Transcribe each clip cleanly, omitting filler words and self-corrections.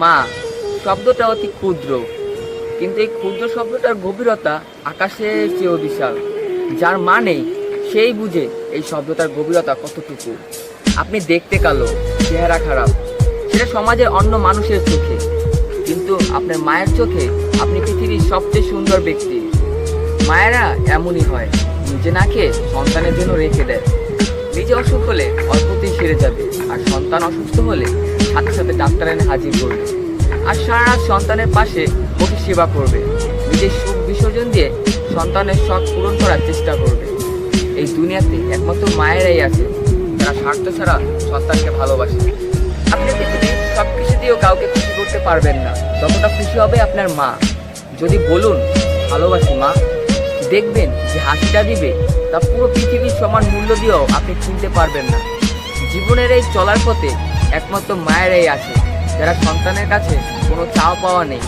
মা শব্দটা অতি ক্ষুদ্র, কিন্তু এই ক্ষুদ্র শব্দটার গভীরতা আকাশের চেয়েও বিশাল। যার মা নেই সেই বুঝে এই শব্দটার গভীরতা কতটুকু। আপনি দেখতে কালো, চেহারা খারাপ, সেটা সমাজের অন্য মানুষের চোখে, কিন্তু আপনার মায়ের চোখে আপনি পৃথিবীর সবচেয়ে সুন্দর ব্যক্তি। মায়েরা এমনই হয়, নিজে না খেয়ে সন্তানের জন্য রেখে দেয়। নিজে অসুখ হলে অল্পতেই সেরে যাবে, আর সন্তান অসুস্থ হলে সাথে সাথে ডাক্তার এনে হাজির করবে, আর সারা রাত সন্তানের পাশে বসে সেবা করবে। নিজের সুখ বিসর্জন দিয়ে সন্তানের শখ পূরণ করার চেষ্টা করবে। এই দুনিয়াতে একমাত্র মায়েরাই আছে যারা স্বার্থ ছাড়া সন্তানকে ভালোবাসে। আপনি পৃথিবীর সব কিছু দিয়েও কাউকে খুশি করতে পারবেন না, যতটা খুশি হবে আপনার মা। যদি বলুন ভালোবাসি মা, দেখবেন যে হাসিটা দিবে তা পুরো পৃথিবীর সমান মূল্য দিয়েও আপনি কিনতে পারবেন না। জীবনের এই চলার পথে একমাত্র মায়েরাই আছে যারা সন্তানের কাছে কোনো চাওয়া পাওয়া নেই।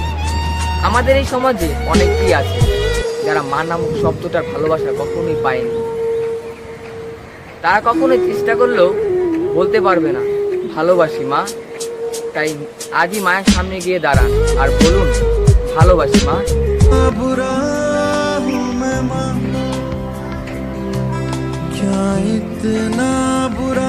আমাদের এই সমাজে অনেকেই আছে যারা মা নামক শব্দটার ভালোবাসা কখনোই পায়নি। তারা কখনোই চেষ্টা করলেও বলতে পারবে না ভালোবাসি মা। তাই আজই মায়ের সামনে গিয়ে দাঁড়ান আর বলুন ভালোবাসি মা। बुरा हूँ मैं माँ, क्या इतना बुरा